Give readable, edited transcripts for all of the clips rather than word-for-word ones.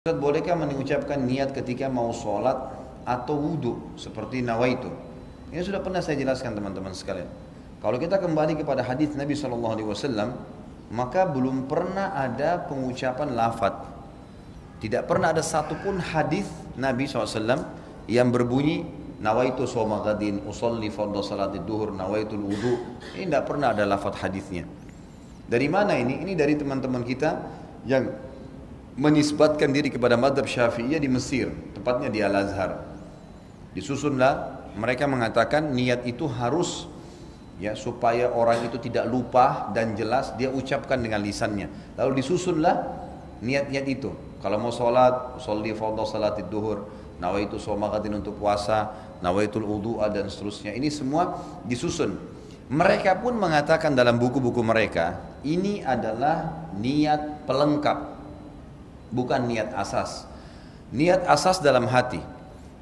Ustaz, bolehkah mengucapkan niat ketika mau sholat atau wudhu seperti nawaitu? Ini sudah pernah saya jelaskan teman-teman sekalian. Kalau kita kembali kepada hadis Nabi SAW, maka belum pernah ada pengucapan lafadz. Tidak pernah ada satupun hadis Nabi SAW yang berbunyi nawaitu shoma ghadin, usolli fardhu salatid duhur, nawaitul wudhu. Ini tidak pernah ada lafadz hadisnya. Dari mana ini? Ini dari teman-teman kita yang menisbatkan diri kepada madhab Syafi'iyah di Mesir, tepatnya di Al-Azhar. Disusunlah, mereka mengatakan niat itu harus ya supaya orang itu tidak lupa dan jelas dia ucapkan dengan lisannya. Lalu disusunlah niat-niat itu. Kalau mau sholat, sholli fardhu salatid duhur, nawaitu shoma ghadin untuk puasa, nawaitul wudu'a dan seterusnya. Ini semua disusun. Mereka pun mengatakan dalam buku-buku mereka, ini adalah niat pelengkap, bukan niat asas. Niat asas dalam hati.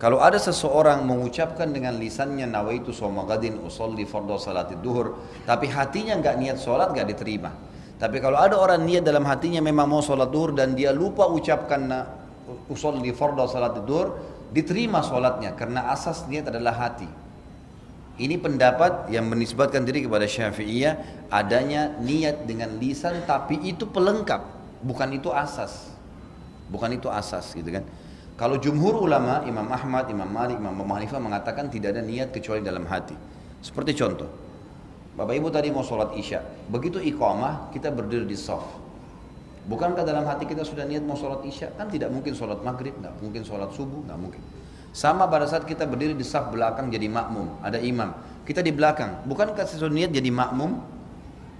Kalau ada seseorang mengucapkan dengan lisannya nawaitu shoma ghadin usolli fardhu salatid duhur, tapi hatinya enggak niat sholat, enggak diterima. Tapi kalau ada orang niat dalam hatinya memang mau sholat duhur dan dia lupa ucapkan usolli fardhu salatid duhur, diterima sholatnya karena asas niat adalah hati. Ini pendapat yang menisbatkan diri kepada Syafi'iyah, adanya niat dengan lisan tapi itu pelengkap, bukan itu asas. Bukan itu asas gitu kan. Kalau jumhur ulama, Imam Ahmad, Imam Malik, Imam Abu Hanifah mengatakan tidak ada niat kecuali dalam hati. Seperti contoh, Bapak Ibu tadi mau sholat isya, begitu iqamah kita berdiri di shaf. Bukankah dalam hati kita sudah niat mau sholat isya? Kan tidak mungkin sholat maghrib, nggak mungkin sholat subuh, nggak mungkin. Sama pada saat kita berdiri di shaf belakang jadi makmum, ada imam, kita di belakang, bukankah sesuatu niat jadi makmum?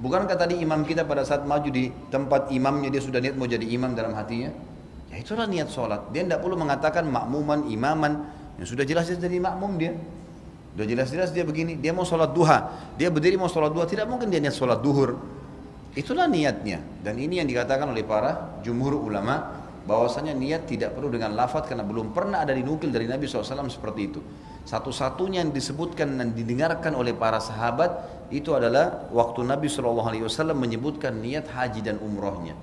Bukankah tadi imam kita pada saat maju di tempat imamnya dia sudah niat mau jadi imam dalam hatinya? Ya itulah niat sholat. Dia tidak perlu mengatakan makmuman, imaman. Yang sudah jelas-jelas jadi makmum dia. Sudah jelas-jelas dia begini. Dia mau sholat duha. Dia berdiri mau sholat duha. Tidak mungkin dia niat sholat duhur. Itulah niatnya. Dan ini yang dikatakan oleh para jumhur ulama, bahwasanya niat tidak perlu dengan lafadz karena belum pernah ada dinukil dari Nabi SAW seperti itu. Satu-satunya yang disebutkan dan didengarkan oleh para sahabat itu adalah waktu Nabi SAW menyebutkan niat haji dan umrohnya.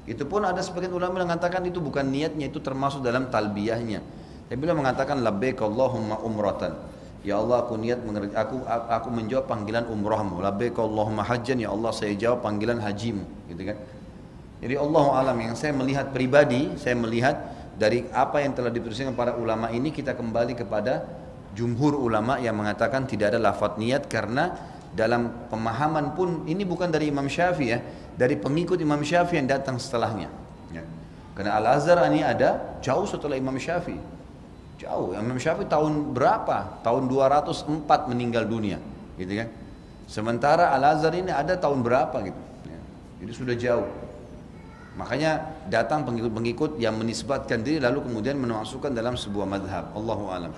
Itu pun ada sebagian ulama yang mengatakan itu bukan niatnya, itu termasuk dalam talbiyahnya. Tapi beliau mengatakan labbaik Allahumma umratan. Ya Allah, aku niat aku menjawab panggilan umrahmu. Labbaik Allahumma hajjan, ya Allah saya jawab panggilan hajimu, gitu kan. Jadi Allahu alam, yang saya melihat pribadi, saya melihat dari apa yang telah dituliskan para ulama ini, kita kembali kepada jumhur ulama yang mengatakan tidak ada lafadz niat, karena dalam pemahaman pun ini bukan dari Imam Syafi'i ya, dari pengikut Imam Syafi'i yang datang setelahnya ya. Karena Al-Azhar ini ada jauh setelah Imam Syafi'i, jauh. Imam Syafi'i tahun berapa? Tahun 204 meninggal dunia gitu kan. Sementara Al-Azhar ini ada tahun berapa gitu ya. Jadi sudah jauh. Makanya datang pengikut-pengikut yang menisbatkan diri lalu kemudian memasukkan dalam sebuah madhab. Allahu alam.